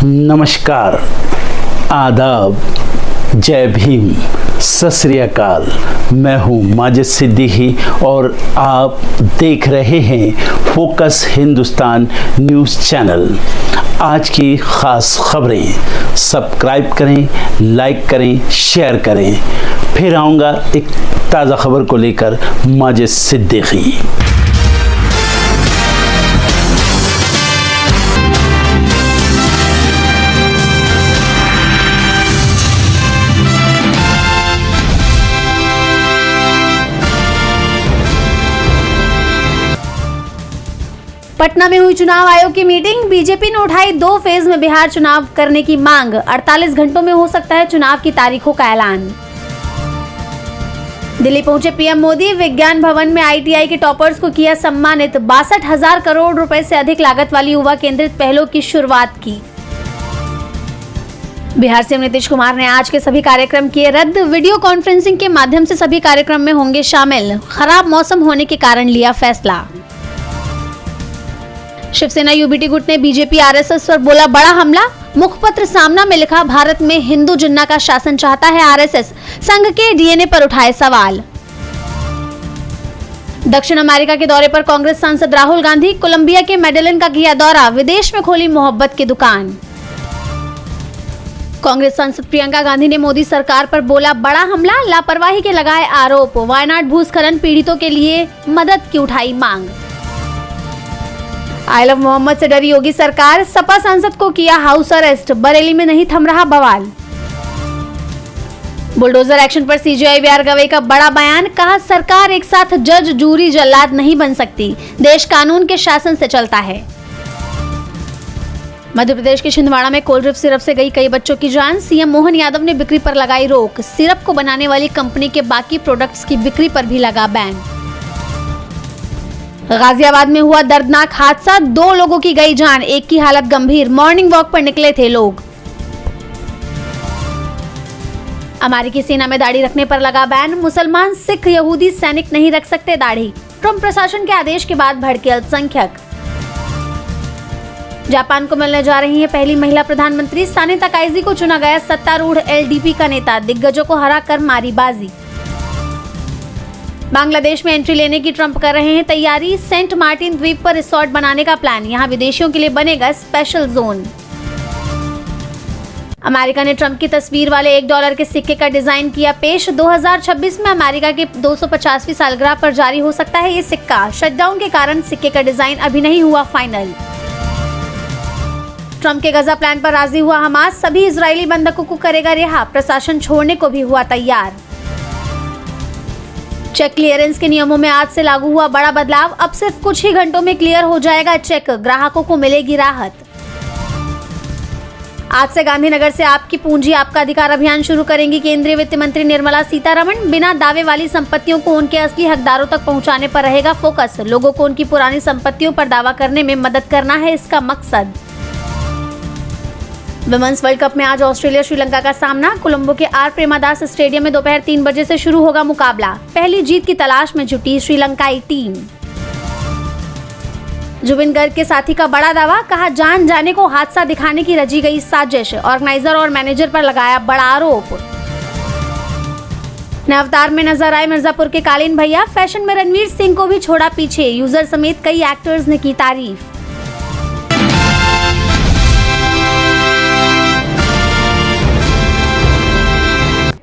नमस्कार, आदाब, जय भीम, सत श्री अकाल। मैं हूँ माजिद सिद्दीकी और आप देख रहे हैं फोकस हिंदुस्तान न्यूज़ चैनल। आज की ख़ास खबरें सब्सक्राइब करें, लाइक करें, शेयर करें। फिर आऊँगा एक ताज़ा खबर को लेकर माजिद सिद्दीकी। पटना में हुई चुनाव आयोग की मीटिंग। बीजेपी ने उठाई 2 फेज में बिहार चुनाव करने की मांग। 48 घंटों में हो सकता है चुनाव की तारीखों का ऐलान। दिल्ली पहुंचे पीएम मोदी। विज्ञान भवन में आईटीआई के टॉपर्स को किया सम्मानित। 62,000 करोड़ रुपए से अधिक लागत वाली युवा केंद्रित पहलों की शुरुआत की। बिहार सीएम नीतीश कुमार ने आज के सभी कार्यक्रम किए रद्द। वीडियो कॉन्फ्रेंसिंग के माध्यम से सभी कार्यक्रम में होंगे शामिल। खराब मौसम होने के कारण लिया फैसला। शिवसेना यूबीटी गुट ने बीजेपी आरएसएस पर बोला बड़ा हमला। मुखपत्र सामना में लिखा, भारत में हिंदू जिन्ना का शासन चाहता है आरएसएस। संघ के डीएनए पर उठाए सवाल। दक्षिण अमेरिका के दौरे पर कांग्रेस सांसद राहुल गांधी। कोलंबिया के मेडेलिन का किया दौरा। विदेश में खोली मोहब्बत की दुकान। कांग्रेस सांसद प्रियंका गांधी ने मोदी सरकार पर बोला बड़ा हमला। लापरवाही के लगाए आरोप। वायनाड भूस्खलन पीड़ितों के लिए मदद की उठाई मांग। आई लव मोहम्मद से डरी योगी सरकार। सपा सांसद को किया हाउस अरेस्ट। बरेली में नहीं थम रहा बवाल। बुलडोजर एक्शन पर सीजेआई वीआर गवई का बड़ा बयान। कहा सरकार एक साथ जज, जूरी, जल्लाद नहीं बन सकती। देश कानून के शासन से चलता है। मध्य प्रदेश के छिंदवाड़ा में कोल्ड ड्रिप सिरप से गई कई बच्चों की जान। सीएम मोहन यादव ने बिक्री पर लगाई रोक। सिरप को बनाने वाली कंपनी के बाकी प्रोडक्ट्स की बिक्री पर भी लगा बैन। गाजियाबाद में हुआ दर्दनाक हादसा। 2 लोगों की गई जान, एक की हालत गंभीर। मॉर्निंग वॉक पर निकले थे लोग। अमेरिकी सेना में दाढ़ी रखने पर लगा बैन। मुसलमान, सिख, यहूदी सैनिक नहीं रख सकते दाढ़ी। ट्रंप प्रशासन के आदेश के बाद भड़के अल्पसंख्यक। जापान को मिलने जा रही है पहली महिला प्रधानमंत्री। साने तकाइजी को चुना गया सत्तारूढ़ एलडीपी का नेता। दिग्गजों को हराकर मारी बाजी। बांग्लादेश में एंट्री लेने की ट्रंप कर रहे हैं तैयारी। सेंट मार्टिन द्वीप पर रिसोर्ट बनाने का प्लान। यहां विदेशियों के लिए बनेगा स्पेशल जोन। अमेरिका ने ट्रंप की तस्वीर वाले $1 के सिक्के का डिजाइन किया पेश। 2026 में अमेरिका के 250वीं सालगिरह पर जारी हो सकता है ये सिक्का। शटडाउन के कारण सिक्के का डिजाइन अभी नहीं हुआ फाइनल। ट्रंप के गजा प्लान पर राजी हुआ हमास। सभी इजरायली बंधकों को करेगा रिहा। प्रशासन छोड़ने को भी हुआ तैयार। चेक क्लियरेंस के नियमों में आज से लागू हुआ बड़ा बदलाव। अब सिर्फ कुछ ही घंटों में क्लियर हो जाएगा चेक। ग्राहकों को मिलेगी राहत। आज से गांधीनगर से आपकी पूंजी आपका अधिकार अभियान शुरू करेंगी केंद्रीय वित्त मंत्री निर्मला सीतारमण। बिना दावे वाली संपत्तियों को उनके असली हकदारों तक पहुंचाने पर रहेगा फोकस। लोगों को उनकी पुरानी संपत्तियों पर दावा करने में मदद करना है इसका मकसद। विमेंस वर्ल्ड कप में आज ऑस्ट्रेलिया श्रीलंका का सामना। कोलंबो के आर प्रेमादास स्टेडियम में दोपहर 3 बजे से शुरू होगा मुकाबला। पहली जीत की तलाश में जुटी श्रीलंकाई टीम। जुबिन गर्ग के साथी का बड़ा दावा। कहा जान जाने को हादसा दिखाने की रची गई साजिश। ऑर्गेनाइजर और मैनेजर पर लगाया बड़ा आरोप। नए अवतार में नजर आए मिर्जापुर के कालीन भैया। फैशन में रणवीर सिंह को भी छोड़ा पीछे। यूजर समेत कई एक्टर्स ने की तारीफ।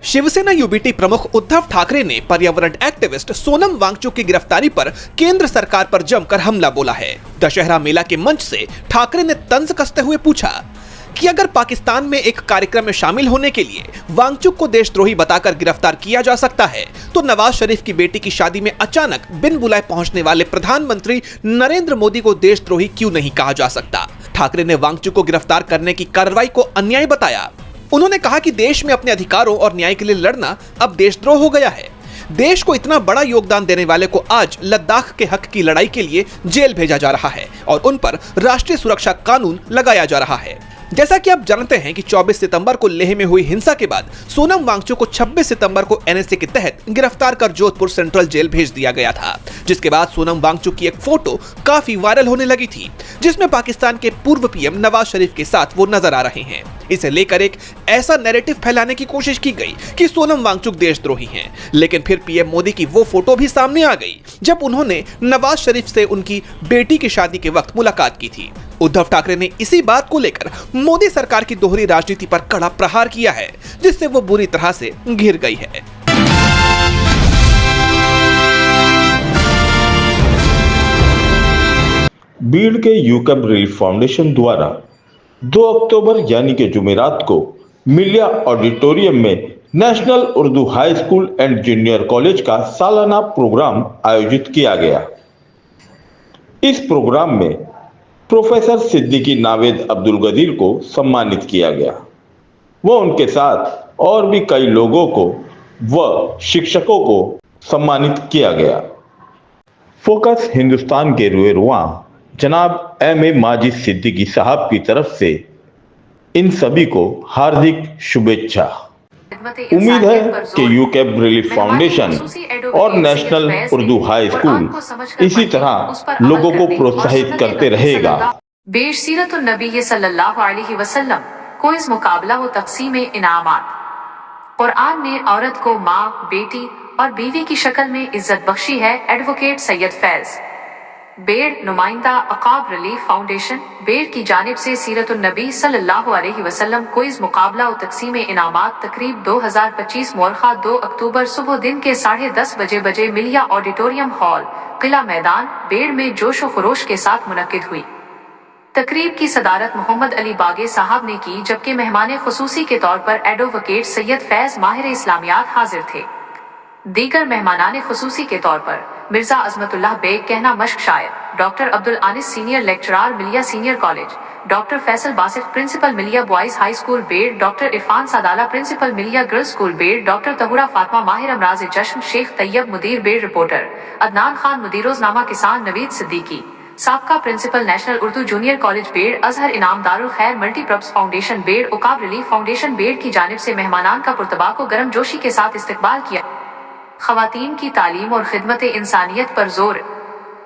शिवसेना यूबीटी प्रमुख उद्धव ठाकरे ने पर्यावरण एक्टिविस्ट सोनम वांगचुक की गिरफ्तारी पर केंद्र सरकार पर जमकर हमला बोला है। दशहरा मेला के मंच से ठाकरे ने तंज कसते हुए पूछा कि अगर पाकिस्तान में एक कार्यक्रम में शामिल होने के लिए वांगचुक को देशद्रोही बताकर गिरफ्तार किया जा सकता है, तो नवाज शरीफ की बेटी की शादी में अचानक बिन बुलाए पहुंचने वाले प्रधानमंत्री नरेंद्र मोदी को देशद्रोही क्यों नहीं कहा जा सकता। ठाकरे ने वांगचुक को गिरफ्तार करने की कार्रवाई को अन्याय बताया। उन्होंने कहा कि देश में अपने अधिकारों और न्याय के लिए लड़ना अब देशद्रोह हो गया है। देश को इतना बड़ा योगदान देने वाले को आज लद्दाख के हक की लड़ाई के लिए जेल भेजा जा रहा है और उन पर राष्ट्रीय सुरक्षा कानून लगाया जा रहा है। जैसा कि आप जानते हैं कि 24 सितंबर को लेह में हुई हिंसा के बाद सोनम वांगचुक को 26 सितंबर को एनएसए के तहत गिरफ्तार कर जोधपुर सेंट्रल जेल भेज दिया गया था, जिसके बाद सोनम वांगचुक की एक फोटो काफी वायरल होने लगी थी, जिसमें पाकिस्तान के पूर्व पीएम नवाज शरीफ के साथ वो नजर आ रहे हैं। इसे लेकर एक ऐसा नैरेटिव फैलाने की कोशिश की गई कि सोनम वांगचुक देशद्रोही हैं, लेकिन फिर पीएम मोदी की वो फोटो भी सामने आ गई जब उन्होंने नवाज शरीफ से उनकी बेटी की शादी के वक्त मुलाकात की थी। उद्धव ठाकरे ने इसी बात को लेकर मोदी सरकार की दोहरी राजनीति पर कड़ा प्रहार किया है, जिससे वो बुरी तरह से घिर गई है। बीड़ के यूकैब रिलीफ फाउंडेशन द्वारा 2 अक्टूबर यानी कि जुमेरात को मिलिया ऑडिटोरियम में national Urdu high school and junior college का सालाना प्रोग्राम आयोजित किया गया। इस प्रोग्राम में प्रोफेसर सिद्दीकी नावेद अब्दुल गदीर को सम्मानित किया गया। वह उनके साथ और भी कई लोगों को व शिक्षकों को सम्मानित किया गया। फोकस हिंदुस्तान के रुआ जनाब एम.ए. माजिद सिद्दीकी साहब की तरफ से इन सभी को हार्दिक शुभेच्छा। उम्मीद है कि यूकैब रिलीफ फाउंडेशन और नेशनल उर्दू हाई स्कूल इसी तरह लोगों को प्रोत्साहित करते रहेगा। बेश सीरतुन नबी सल्लल्लाहु अलैहि वसल्लम को इस मुकाबला व तक़सीम इनामात। कुरान ने औरत को माँ, बेटी और बीवी की शक्ल में इज्जत बख्शी है। एडवोकेट सैयद फैज बेड़, नुमाइंदा अकाब रिलीफ फाउंडेशन बेड़ की जानिब से सीरतुन नबी सल्लल्लाहु अलैहि वसल्लम को इस मुकाबला और तक़सीम इनामात तकरीब 2025 मुअर्खा 2 अक्टूबर सुबह दिन के 10:30 बजे मिलिया ऑडिटोरियम हॉल, किला मैदान, बेड़ में जोश व खरोश के साथ मुनक्किद हुई। तकरीब की सदारत मोहम्मद अली बागे साहब ने की, जबकि मेहमान खुसूसी के तौर पर एडवोकेट सैयद फैज माहिर इस्लामियात हाजिर थे। दीगर मेहमानाने खुसूसी के तौर पर मिर्जा अजमतुल्लाह बेग कहना मश्क शायर, doctor Abdul Anis senior lecturer Millia senior college, doctor Faisal Basif principal Millia boys high school Beed, doctor Irfan Sadala principal Millia girls school Beed, doctor Tahura Fatima माहिर अमराज जश्न, शेख तैयब मुदीर बेड़ रिपोर्टर, अदनान खान मुदीरोजनामा किसान, नवीद सिद्दीकी साबका principal national Urdu junior college Beed, Azhar Inam Darul Khair multipurpose foundation Beed, Uqab relief foundation Beed की जानिब से मेहमानान का पुरतबा को गर्म जोशी के साथ इस्तकबाल किया। खवातीन की तालीम और खिदमत इंसानियत पर जोर।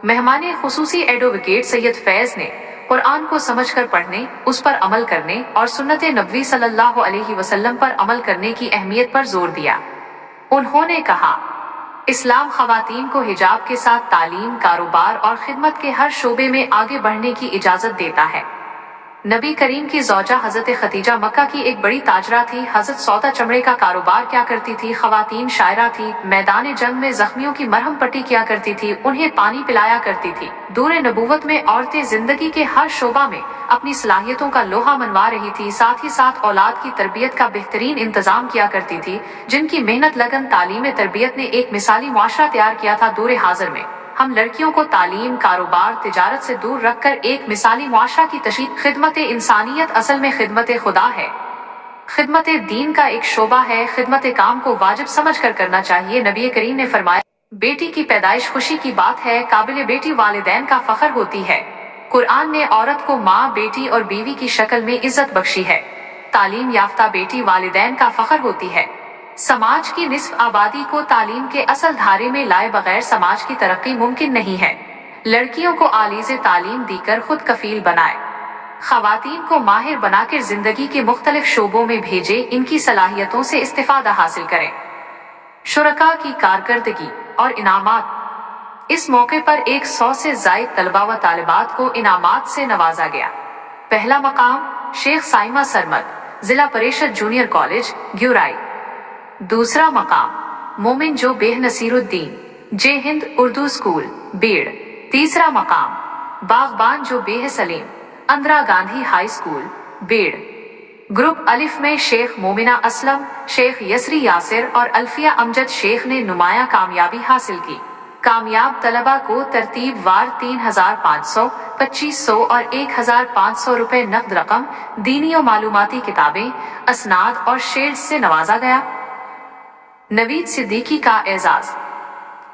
मेहमान खुसूसी एडवोकेट सैयद फैज ने कुरान को समझकर पढ़ने, उस पर अमल करने और सुन्नत नबवी सल्लल्लाहु अलैहि वसल्लम पर अमल करने की अहमियत पर जोर दिया। उन्होंने कहा, इस्लाम खवातीन को हिजाब के साथ तालीम, कारोबार और खिदमत के हर शोबे में आगे बढ़ने की इजाजत देता है। नबी करीम की ज़ौजा हजरत खदीजा मक्का की एक बड़ी ताजरा थी। हजरत सौदा चमड़े का कारोबार क्या करती थी। खवातीन शायरा थी। मैदान जंग में जख्मियों की मरहम पट्टी किया करती थी, उन्हें पानी पिलाया करती थी। दूरे नबूवत में औरतें जिंदगी के हर शोबा में अपनी सलाहियतों का लोहा मनवा रही थी। साथ ही साथ औलाद की तरबियत का बेहतरीन इंतजाम किया करती थी, जिनकी मेहनत, लगन, तालीम तरबियत ने एक मिसाली मुआशरा तैयार किया था। दूरे हाजिर में हम लड़कियों को तालीम, कारोबार, तिजारत से दूर रखकर एक मिसाली मुआशरा की तशरीह। खिदमत इंसानियत असल में खिदमत खुदा है, खिदमत दीन का एक शोबा है। खिदमत काम को वाजिब समझ कर करना चाहिए। नबी करीम ने फरमाया, बेटी की पैदाइश खुशी की बात है, काबिल बेटी वालिदैन का फख्र होती है। कुरान ने औरत को माँ, बेटी और बीवी की शक्ल में इज्जत बख्शी है। तालीम याफ्ता बेटी वालिदैन का फख्र होती है। समाज की निस्फ आबादी को तालीम के असल धारे में लाए बगैर समाज की तरक्की मुमकिन नहीं है। लड़कियों को आलीज़ तालीम देकर खुद कफील बनाए, खवातीन को माहिर बनाकर जिंदगी के मुख्तलिफ शोबों में भेजे, इनकी सलाहियतों से इस्तिफादा हासिल करें। शुरका की कारकर्दगी और इनामात। इस मौके पर 100 से ज़ायद तलबा व तालिबात को इनामात से नवाजा गया। पहला मकाम शेख साइमा सरमद, जिला परिषद जूनियर कॉलेज ग्यूराई। दूसरा मकाम मोमिन जो बेह नसीरुद्दीन, जे हिंद उर्दू स्कूल बेड़। तीसरा मकाम बागबान जो बेह सलीम, इंदिरा गांधी हाई स्कूल बेड़। ग्रुप अलिफ में शेख मोमिना असलम, शेख यसरी यासिर और अल्फिया अमजद शेख ने नुमाया कामयाबी हासिल की। कामयाब तलबा को तरतीब वार 3,500, 2,500 और 1,500 रुपए नकद रकम, दीनी और मालूमाती किताबें, असनाद और शेड्स से नवाजा गया। नवीद सिद्दीकी का एजाज।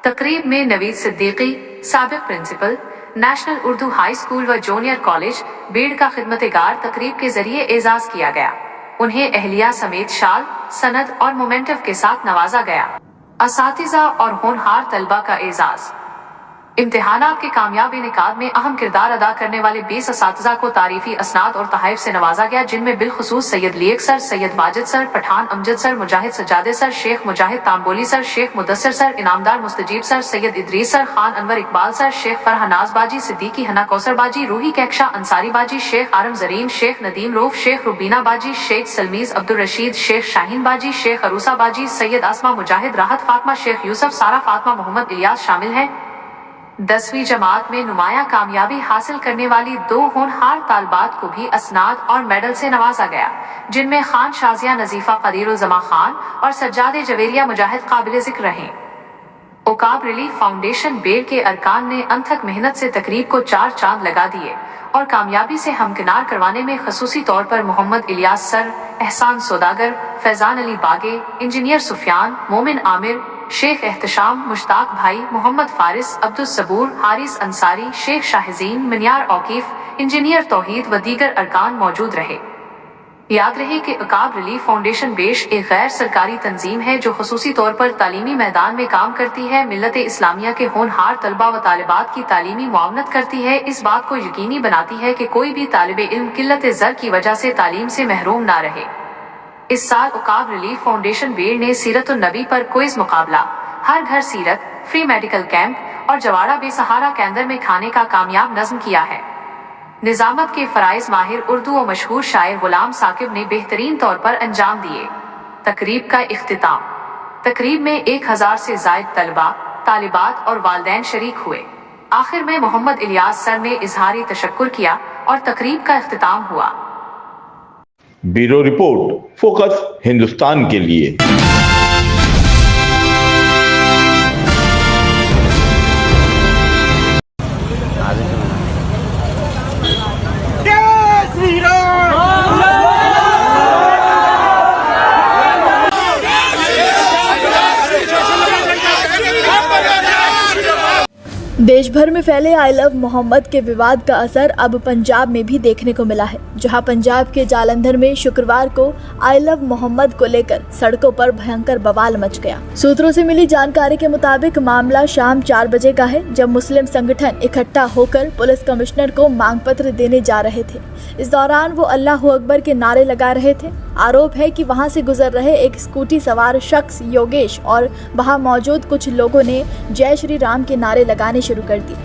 तकरीब में नवीद सिद्दीकी साबिक principal, national Urdu high school व जूनियर कॉलेज बेड़ का खिदमतगार तकरीब के जरिए एजाज किया गया। उन्हें एहलिया समेत शाल, सनद और मोमेंटव के साथ नवाजा गया। असातिज़ा और होनहार तलबा का एजाज। इम्तिहानात के कामयाब इनेकाद में अहम किरदार अदा करने वाले 20 असातिज़ा को तारीफी असनाद और तहाइफ से नवाजा गया, जिनमें बिलखुसूस Sayyed Laeeq sir, Sayyed Wajid sir, Pathan Amjad sir, Mujahid Sajjade sir, Sheikh Mujahid Tamboli sir, Sheikh Mudassir sir, Inamdar Mustajeeb sir, Sayyed Idris sir, Khan Anwar Iqbal sir, Sheikh Farhanaz baji, Siddiqui Hana Kausar baji, Roohi Kahkasha Ansari baji, Sheikh Aram Zareen, Sheikh Nadeem Rauf, Sheikh Rubina baji, Sheikh सलमीज Abdul Rashid, Sheikh Shaheen बाजी, शेख अरूसा बाजी, सैयद आसमा मुजाहिद, राहत फातमा, शेख यूसुफ, सारा फातमा, मोहम्मद इलियास शामिल हैं। 10वीं जमात में नुमाया कामयाबी हासिल करने वाली 2 होनहार तालबात को भी असनाद और मेडल से नवाजा गया, जिनमें खान शाजिया नजीफा कदीरुल जमा खान और सज्जादे जवेरिया मुजाहिद काबिल जिक्र रहे। ओकाब रिलीफ फाउंडेशन बेड़ के अरकान ने अनथक मेहनत से तकरीब को 4 चांद लगा दिए और कामयाबी से हमकिनार करवाने में खसूसी तौर पर मोहम्मद इलियास सर, एहसान सौदागर, फैजान अली बागे, इंजीनियर सुफियान, मोमिन आमिर, शेख एहतशाम, मुश्ताक भाई, मोहम्मद फारिस, अब्दुल सबूर, हारिस अंसारी, शेख शाहजीन, मिनियार औकीफ, इंजीनियर तौहीद व दीगर अरकान मौजूद रहे। याद रहे कि ओकाब रिलीफ फाउंडेशन बेश एक गैर सरकारी तंजीम है जो खसूसी तौर पर तालीमी मैदान में काम करती है, मिल्लत इस्लामिया के होनहार तलबा व तालिबात की तालीमी मुआवनत करती है, इस बात को यकीनी बनाती है कि कोई भी तालिब इल्म किल्लत ज़र की वजह से तालीम से महरूम ना रहे। इस साल ओकाब रिलीफ फाउंडेशन बेड़ ने सीरतुन नबी पर क्विज मुकाबला, हर घर सीरत, फ्री मेडिकल कैंप और जवाड़ा बेसहारा केंद्र में खाने का कामयाब नज्म किया है। निजामत के फराइज माहिर उर्दू और मशहूर शायर गुलाम साकिब ने बेहतरीन तौर पर अंजाम दिए। तकरीब का इख्तिताम। तकरीब में 1000 से जायद तलबा, तालिबात और वालिदैन शरीक हुए। आखिर में मोहम्मद इलियास सर ने इजहारी तशक्कुर किया और तकरीब का इख्तिताम हुआ। ब्यूरो रिपोर्ट, फोकस हिंदुस्तान के लिए। देश भर में फैले आई लव मोहम्मद के विवाद का असर अब पंजाब में भी देखने को मिला है, जहां पंजाब के जालंधर में शुक्रवार को आई लव मोहम्मद को लेकर सड़कों पर भयंकर बवाल मच गया। सूत्रों से मिली जानकारी के मुताबिक मामला शाम 4 बजे का है, जब मुस्लिम संगठन इकट्ठा होकर पुलिस कमिश्नर को मांग पत्र देने जा रहे थे। इस दौरान वो अल्लाह अकबर के नारे लगा रहे थे। आरोप है कि वहां से गुजर रहे एक स्कूटी सवार शख्स योगेश और वहां मौजूद कुछ लोगों ने जय श्री राम के नारे लगाने शुरू कर दिए।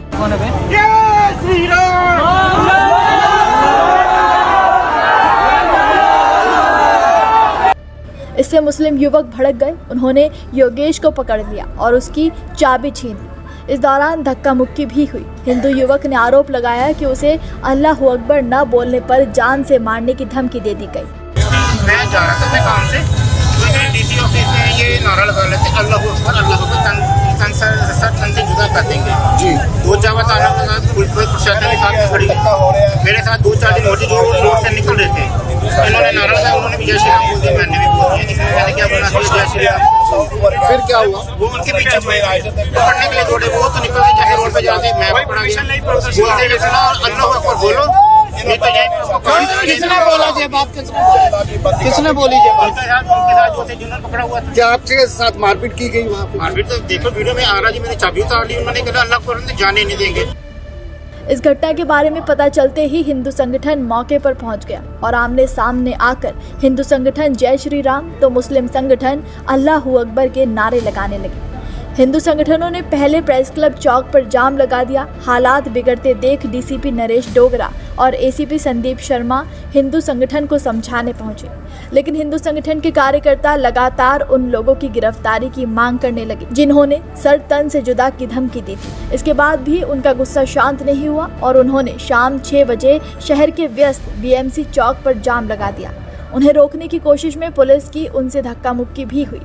इससे मुस्लिम युवक भड़क गए। उन्होंने योगेश को पकड़ लिया और उसकी चाबी छीन ली। इस दौरान धक्का मुक्की भी हुई। हिंदू युवक ने आरोप लगाया कि उसे अल्लाह अकबर न बोलने पर जान से मारने की धमकी दे दी गई। मैं जा रहा था काम से, तो डीसी ऑफिस में ये नारा लगा लेते अल्लाह अकबर तन से जुदा कर देंगे जी। 2-4 बार थाना के साथ पुलिस प्रशासन के साथ खड़ी मेरे साथ 2-4 दिन होती जो रोड से निकल रहे थे, इन्होंने नारा लगाया, उन्होंने भी जय श्री राम बोल दिया, मैंने भी बोल दिया। इसमें मैंने क्या बोला जय श्री राम। फिर क्या हुआ, वो उनके पीछे पकड़ने के लिए दौड़े, वो तो निकल गए जैसे रोड पे जाते मैं पकड़ा गया, बोलते जैसे अल्लाह अकबर बोलो। किसने बोला ये बात, किसने बोली ये बात? उनके साथ जो थे जिन्होंने पकड़ा हुआ था। क्या आपके साथ मारपीट की गई वहाँ पे? मारपीट तो देखो वीडियो में आ रहा जी, मैंने चाबी उतार ली, उन्होंने कहा अल्लाह को जाने नहीं देंगे। इस घटना के बारे में पता चलते ही हिंदू संगठन मौके पर पहुंच गया और आमने सामने आकर हिंदू संगठन जय श्री राम तो मुस्लिम संगठन अल्लाह अकबर के नारे लगाने लगे। हिंदू संगठनों ने पहले प्रेस क्लब चौक पर जाम लगा दिया। हालात बिगड़ते देख डीसीपी नरेश डोगरा और एसीपी संदीप शर्मा हिंदू संगठन को समझाने पहुंचे, लेकिन हिंदू संगठन के कार्यकर्ता लगातार उन लोगों की गिरफ्तारी की मांग करने लगे जिन्होंने सर तन से जुदा की धमकी दी थी। इसके बाद भी उनका गुस्सा शांत नहीं हुआ और उन्होंने शाम 6 बजे शहर के व्यस्त बीएमसी चौक पर जाम लगा दिया। उन्हें रोकने की कोशिश में पुलिस की उनसे धक्का मुक्की भी हुई।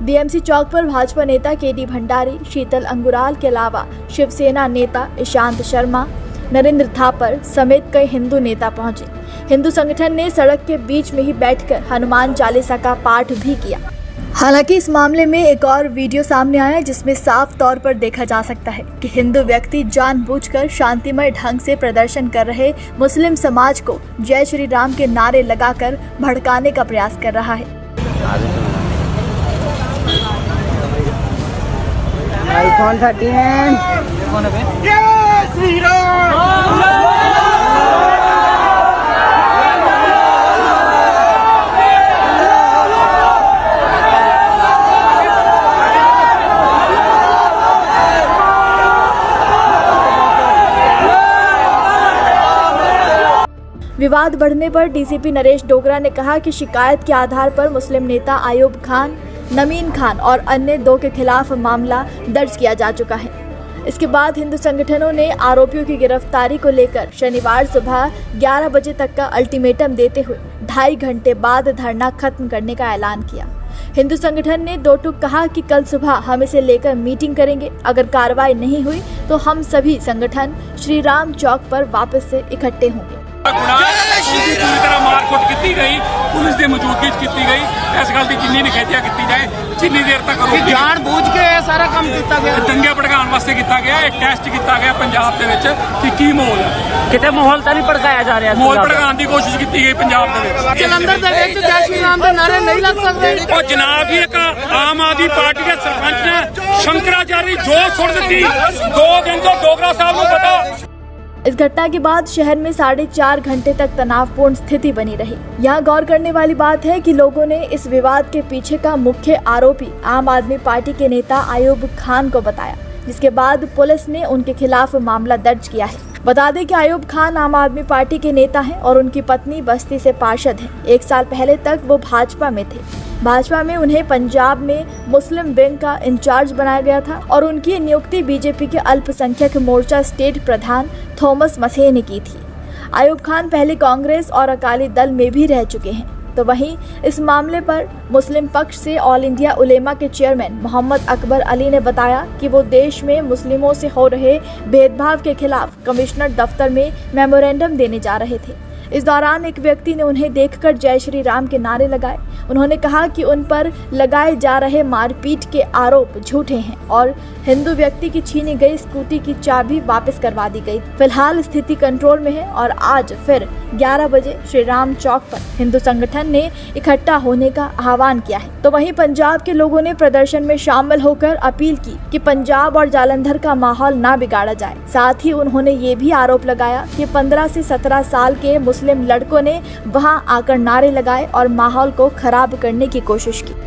बीएमसी चौक पर भाजपा नेता केडी भंडारी, शीतल अंगुराल के अलावा शिवसेना नेता ईशांत शर्मा, नरेंद्र थापर समेत कई हिंदू नेता पहुंचे। हिंदू संगठन ने सड़क के बीच में ही बैठकर हनुमान चालीसा का पाठ भी किया। हालांकि इस मामले में एक और वीडियो सामने आया जिसमें साफ तौर पर देखा जा सकता है कि हिंदू व्यक्ति जानबूझकर शांतिमय ढंग से प्रदर्शन कर रहे मुस्लिम समाज को जय श्री राम के नारे लगाकर भड़काने का प्रयास कर रहा है। आईफोन 13 जय श्री राम। विवाद बढ़ने पर डीसीपी नरेश डोगरा ने कहा कि शिकायत के आधार पर मुस्लिम नेता आयूब खान, नमीन खान और अन्य 2 के खिलाफ मामला दर्ज किया जा चुका है। इसके बाद हिंदू संगठनों ने आरोपियों की गिरफ्तारी को लेकर शनिवार सुबह 11 बजे तक का अल्टीमेटम देते हुए 2.5 घंटे बाद धरना खत्म करने का ऐलान किया। हिंदू संगठन ने 2 टूक कहा कि कल सुबह हम इसे लेकर मीटिंग करेंगे, अगर कार्रवाई नहीं हुई तो हम सभी संगठन श्री राम चौक पर वापस से इकट्ठे होंगे। पूरी तरह मारकुट की गई, पुलिस की मौजूदगी की गई। इस गल की जिन्नी निखेधिया की जाए जिन्नी देर तक जानबूझ के सारा काम किया गया, दंगे भड़काने वास्ते किया गया। टेस्ट किया गया पंजाब के विच कि माहौल है, किते माहौल तो नहीं भड़काया जा रहा, माहौल भड़काने की कोशिश की गई पंजाब के जलंधर जय श्री राम के नारे नहीं लग सकते। और जनाब जी एक आम आदमी पार्टी के सरपंच ने शंकराचार्य जो सुट दी 2 दिन तो डोगरा साहब को पता। इस घटना के बाद शहर में 4.5 घंटे तक तनावपूर्ण स्थिति बनी रही। यहाँ गौर करने वाली बात है कि लोगों ने इस विवाद के पीछे का मुख्य आरोपी आम आदमी पार्टी के नेता आयूब खान को बताया, जिसके बाद पुलिस ने उनके खिलाफ मामला दर्ज किया है। बता दें कि आयूब खान आम आदमी पार्टी के नेता हैं और उनकी पत्नी बस्ती से पार्षद हैं। 1 साल पहले तक वो भाजपा में थे। भाजपा में उन्हें पंजाब में मुस्लिम विंग का इंचार्ज बनाया गया था और उनकी नियुक्ति बीजेपी के अल्पसंख्यक मोर्चा स्टेट प्रधान थॉमस मसेह ने की थी। आयूब खान पहले कांग्रेस और अकाली दल में भी रह चुके हैं। तो वहीं इस मामले पर मुस्लिम पक्ष से ऑल इंडिया उलेमा के चेयरमैन मोहम्मद अकबर अली ने बताया कि वो देश में मुस्लिमों से हो रहे भेदभाव के खिलाफ कमिश्नर दफ्तर में मेमोरेंडम देने जा रहे थे। इस दौरान एक व्यक्ति ने उन्हें देखकर जय श्री राम के नारे लगाए। उन्होंने कहा कि उन पर लगाए जा रहे मारपीट के आरोप झूठे हैं और हिंदू व्यक्ति की छीनी गई स्कूटी की चाबी वापस करवा दी गई। फिलहाल स्थिति कंट्रोल में है और आज फिर 11 बजे श्री राम चौक पर हिंदू संगठन ने इकट्ठा होने का आह्वान किया है। तो वहीं पंजाब के लोगों ने प्रदर्शन में शामिल होकर अपील की कि पंजाब और जालंधर का माहौल ना बिगाड़ा जाए। साथ ही उन्होंने ये भी आरोप लगाया कि 15 से 17 साल के मुस्लिम लड़कों ने वहां आकर नारे लगाए और माहौल को खराब करने की कोशिश की।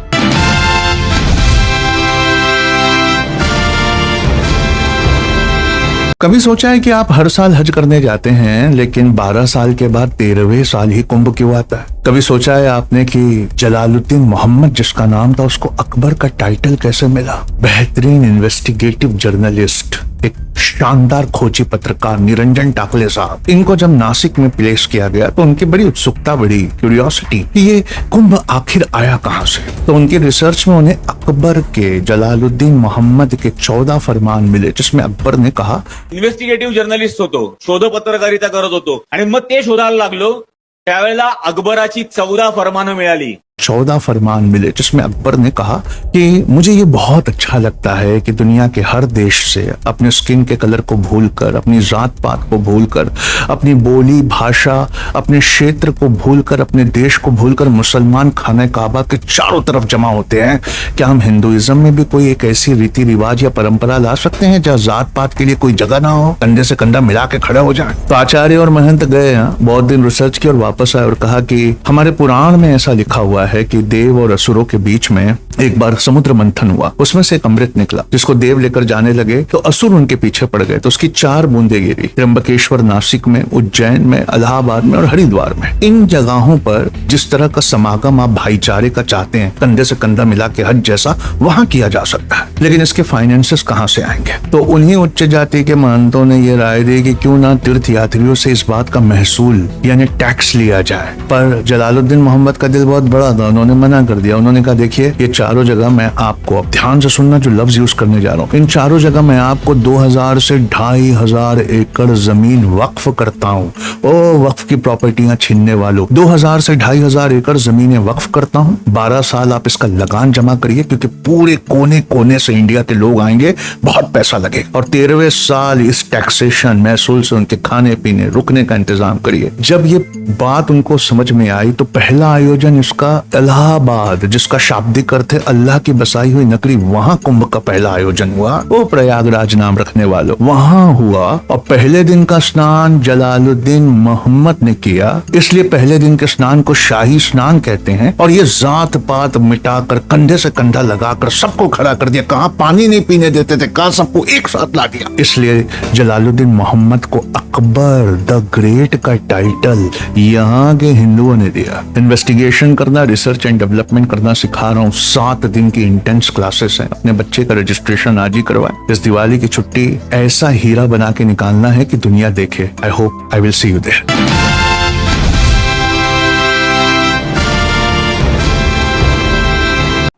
कभी सोचा है कि आप हर साल हज करने जाते हैं लेकिन 12 साल के बाद 13वें साल ही कुंभ क्यों आता है? कभी सोचा है आपने कि जलालुद्दीन मोहम्मद जिसका नाम था उसको अकबर का टाइटल कैसे मिला? बेहतरीन इन्वेस्टिगेटिव जर्नलिस्ट, एक शानदार खोजी पत्रकार निरंजन टाकले साहब, इनको जब नासिक में प्लेस किया गया तो उनकी बड़ी उत्सुकता बढ़ी, क्यूरियोसिटी कि ये कुंभ आखिर आया कहां से। तो उनकी रिसर्च में उन्हें अकबर के जलालुद्दीन मोहम्मद के 14 फरमान मिले जिसमें अकबर ने कहा, इन्व्हेस्टिगेटिव्ह जर्नलिस्ट होतो, शोध पत्रकारिता करत होतो आणि मग ते शोधायला लागलो त्यावेळेला अकबराची 14 फरमानं मिळाली। 14 फरमान मिले जिसमें अकबर ने कहा कि मुझे ये बहुत अच्छा लगता है कि दुनिया के हर देश से अपने स्किन के कलर को भूलकर, अपनी जात पात को भूलकर, अपनी बोली भाषा, अपने क्षेत्र को भूलकर, अपने देश को भूलकर मुसलमान खाने काबा के चारों तरफ जमा होते हैं। क्या हम हिंदुइज्म में भी कोई एक ऐसी रीति रिवाज या परंपरा ला सकते हैं जहाँ जात पात के लिए कोई जगह ना हो, कंधे से कंधा मिला के खड़े हो जाए? तो आचार्य और महंत गए, बहुत दिन रिसर्च की और वापस आए और कहा कि हमारे पुराण में ऐसा लिखा हुआ है कि देव और असुरों के बीच में एक बार समुद्र मंथन हुआ, उसमें से एक अमृत निकला जिसको देव लेकर जाने लगे तो असुर उनके पीछे पड़ गए। तो उसकी 4 बूंदे गिरी त्र्यंबकेश्वर, नासिक में, उज्जैन में, इलाहाबाद में और हरिद्वार में। इन जगहों पर जिस तरह का समागम आप भाईचारे का चाहते हैं, कंधे से कंधा मिला के हज जैसा, वहां किया जा सकता है, लेकिन इसके फाइनेंसेस कहां से आएंगे? तो उन्हीं उच्च जाति के महंतों ने यह राय दी कि क्यों ना तीर्थ यात्रियों से इस बात का महसूल यानी टैक्स लिया जाए। पर जलालुद्दीन मोहम्मद का दिल बहुत बड़ा था, होगा, उन्होंने मना कर दिया। उन्होंने कहा देखिए ये चारों जगह मैं आपको, अब ध्यान से सुनना जो लफ्ज यूज करने जा रहा हूँ, इन चारों जगह मैं आपको 2000 से 2500 एकड़ जमीन वक्फ करता हूँ। ओ वक्फ की प्रॉपर्टियां छीनने वालों, 2000 से 2500 एकड़ जमीनें वक्फ करता हूँ। 12 साल आप इसका लगान जमा करिए, क्योंकि पूरे कोने कोने से इंडिया के लोग आएंगे, बहुत पैसा लगे। और 13वें साल इस टैक्सेशन महसूल से उनके खाने पीने रुकने का इंतजाम करिए। जब ये बात उनको समझ में आई तो पहला आयोजन इसका इलाहाबाद, जिसका शाब्दिक अर्थ है अल्लाह की बसाई हुई नगरी, वहां कुंभ का पहला आयोजन हुआ। वो प्रयागराज नाम रखने वालों, वहां हुआ। और पहले दिन का स्नान जलालुद्दीन मोहम्मद ने किया, इसलिए पहले दिन के स्नान को शाही स्नान कहते हैं। और ये जात पात मिटाकर कंधे से कंधा लगाकर सबको खड़ा कर दिया। कहां पानी नहीं पीने देते थे, कहां सबको एक साथ ला दिया। इसलिए जलालुद्दीन मोहम्मद को अकबर द ग्रेट का टाइटल यहाँ के हिंदुओं ने दिया। इन्वेस्टिगेशन करना, रिसर्च एंड डेवलपमेंट करना सिखा रहा हूँ। 7 दिन की इंटेंस क्लासेस हैं। अपने बच्चे का रजिस्ट्रेशन आज ही करवाएं। इस दिवाली की छुट्टी ऐसा हीरा बना के निकालना है कि दुनिया देखे। I hope I will see you there.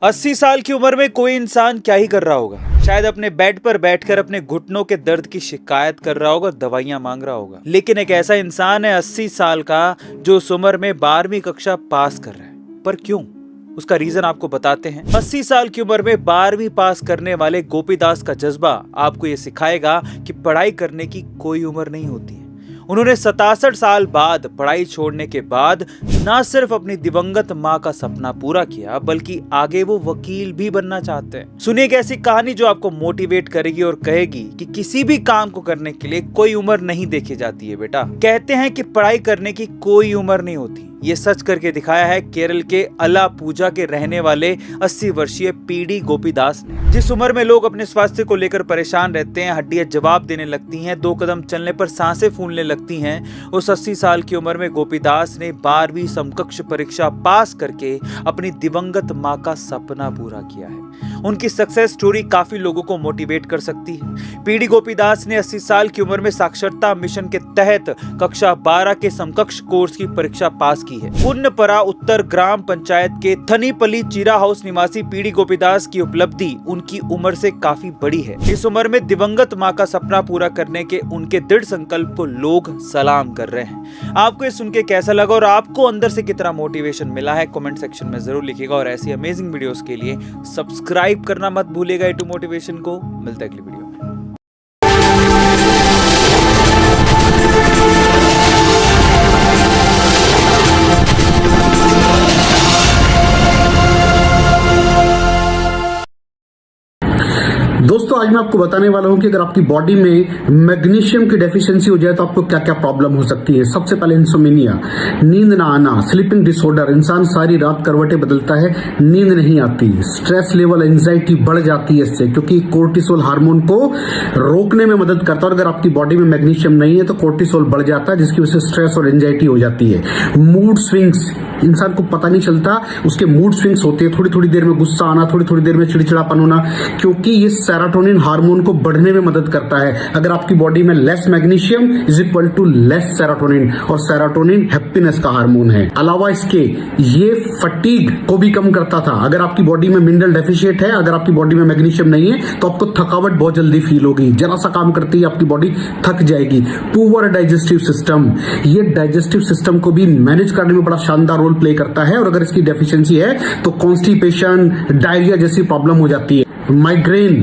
80 साल की उम्र में कोई इंसान क्या ही कर रहा होगा। शायद अपने बेड पर बैठकर अपने घुटनों के दर्द की शिकायत कर रहा होगा, दवाइयां मांग रहा होगा। लेकिन एक ऐसा इंसान है 80 साल का, जो उस उम्र में 12वीं कक्षा पास कर रहा है। पर क्यों? उसका रीजन आपको बताते हैं। 80 साल की उम्र में 12वीं पास करने वाले गोपीदास का जज्बा आपको ये सिखाएगा कि पढ़ाई करने की कोई उम्र नहीं होती है। उन्होंने 67 साल बाद पढ़ाई छोड़ने के बाद न सिर्फ अपनी दिवंगत मां का सपना पूरा किया, बल्कि आगे वो वकील भी बनना चाहते हैं। सुनिए एक ऐसी कहानी जो आपको मोटिवेट करेगी और कहेगी कि किसी भी काम को करने के लिए कोई उम्र नहीं देखी जाती है बेटा। कहते हैं कि पढ़ाई करने की कोई उम्र नहीं होती। ये सच करके दिखाया है केरल के अलापूजा के रहने वाले 80 वर्षीय पीडी गोपीदास ने। जिस उम्र में लोग अपने स्वास्थ्य को लेकर परेशान रहते हैं, हड्डियां जवाब देने लगती हैं, 2 कदम चलने पर सांसें फूलने लगती हैं, उस 80 साल की उम्र में गोपीदास ने 12वीं समकक्ष परीक्षा पास करके अपनी दिवंगत मां का सपना पूरा किया है। उनकी सक्सेस स्टोरी काफी लोगों को मोटिवेट कर सकती है। पीडी गोपीदास ने 80 साल की उम्र में साक्षरता मिशन के तहत कक्षा 12 के समकक्ष कोर्स की परीक्षा पास की है। पुन्नपरा उत्तर ग्राम पंचायत के थनीपली चीरा हाउस निवासी पीडी गोपीदास की उपलब्धि उनकी उम्र से काफी बड़ी है। इस उम्र में दिवंगत मां का सपना पूरा करने के उनके दृढ़ संकल्प को लोग सलाम कर रहे हैं। आपको ये सुन के कैसा लगा और आपको अंदर से कितना मोटिवेशन मिला है, कमेंट सेक्शन में जरूर लिखिएगा। और ऐसी अमेजिंग वीडियोस के लिए सब्सक्राइब करना मत भूलिएगा A2 मोटिवेशन को। मिलता है अगली वीडियो में। दोस्तों आज मैं आपको बताने वाला हूं कि अगर आपकी बॉडी में मैग्नीशियम की डेफिशिएंसी हो जाए तो आपको क्या क्या प्रॉब्लम हो सकती है। सबसे पहले इंसोमेनिया, नींद ना आना, स्लीपिंग डिसऑर्डर, इंसान सारी रात करवटें बदलता है, नींद नहीं आती, स्ट्रेस लेवल, एंजाइटी बढ़ जाती है इससे, क्योंकि कोर्टिसोल हार्मोन को रोकने में मदद करता है। और अगर आपकी बॉडी में मैग्नीशियम नहीं है तो कोर्टिसोल बढ़ जाता है, जिसकी वजह से स्ट्रेस और एंजाइटी हो जाती है। मूड स्विंग्स, इंसान को पता नहीं चलता उसके मूड स्विंग्स होते हैं, थोड़ी थोड़ी देर में गुस्सा आना, थोड़ी थोड़ी देर में चिड़चिड़ापन होना, क्योंकि ये सेरोटोनिन हार्मोन को बढ़ने में मदद करता है। अगर आपकी बॉडी में less magnesium is equal to less serotonin, और सेरोटोनिन हैप्पीनेस का हार्मोन है। अलावा इसके ये फटीग को भी कम करता था। अगर आपकी बॉडी में मिनरल डेफिशिएट है, अगर आपकी बॉडी में मैग्नीशियम नहीं है तो आपको थकावट बहुत जल्दी फील होगी, जरा सा काम करते ही आपकी बॉडी थक जाएगी। पुअर डाइजेस्टिव सिस्टम, ये डाइजेस्टिव सिस्टम को भी मैनेज करने में बड़ा शानदार रोल प्ले करता है। और अगर इसकी डेफिशिएंसी है तो कॉन्स्टिपेशन, डायरिया जैसी प्रॉब्लम हो जाती है। माइग्रेन,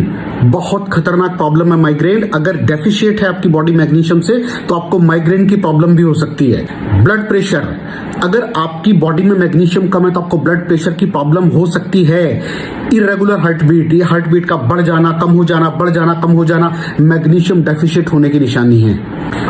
बहुत खतरनाक प्रॉब्लम है माइग्रेन। अगर डेफिशिएट है आपकी बॉडी मैग्नीशियम से तो आपको माइग्रेन की प्रॉब्लम भी हो सकती है। ब्लड प्रेशर, अगर आपकी बॉडी में मैग्नीशियम कम है तो आपको ब्लड प्रेशर की प्रॉब्लम हो सकती है। इरेगुलर हार्ट बीट, ये हार्ट बीट का बढ़ जाना, कम हो जाना, बढ़ जाना, कम हो जाना, मैग्नीशियम डेफिशिएट होने की निशानी है।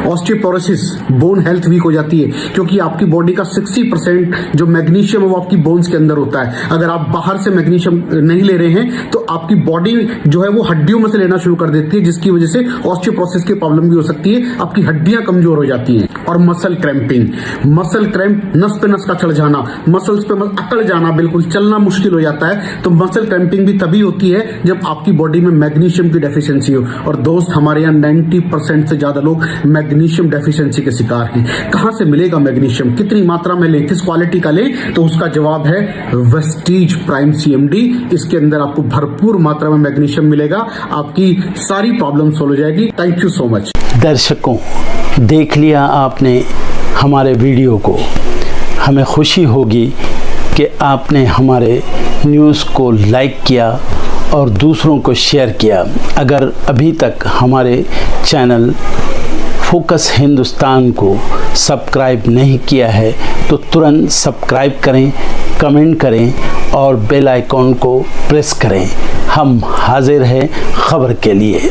ऑस्टियोपोरोसिस, बोन हेल्थ वीक हो जाती है, क्योंकि आपकी बॉडी का 60% जो मैग्नीशियम है वो आपकी बोन्स के अंदर होता है। अगर आप बाहर से मैग्नीशियम नहीं ले रहे हैं तो आपकी बॉडी जो है वो हड्डी हड्डियों में से लेना शुरू कर देती है, जिसकी वजह से ऑस्टियोपोरोसिस की प्रॉब्लम भी हो सकती है, आपकी हड्डियां कमजोर हो जाती हैं। और मसल क्रैम्पिंग, मसल क्रैम्प, नस पे नस का चढ़ जाना, मसल्स पे अकड़ जाना, बिल्कुल चलना मुश्किल हो जाता है। तो मसल क्रैम्पिंग भी तभी होती है जब आपकी बॉडी में मैग्नीशियम की डेफिशिएंसी हो। और दोस्त, हमारे यहाँ 90% से ज्यादा लोग मैग्नीशियम डेफिशिएंसी के शिकार हैं। कहां से मिलेगा मैग्नीशियम, कितनी मात्रा में लें, किस क्वालिटी का लें? तो उसका जवाब है वेस्टीज प्राइम CMD। इसके अंदर आपको भरपूर मात्रा में मैग्नीशियम मिलेगा, आपकी सारी प्रॉब्लम सॉल्व हो जाएगी। Thank you so much. दर्शकों, देख लिया आपने हमारे वीडियो को। हमें खुशी होगी कि आपने हमारे न्यूज़ को लाइक किया और दूसरों को शेयर किया। अगर अभी तक हमारे चैनल फोकस हिंदुस्तान को सब्सक्राइब नहीं किया है तो तुरंत सब्सक्राइब करें, कमेंट करें और बेल आइकॉन को प्रेस करें। हम हाजिर हैं खबर के लिए।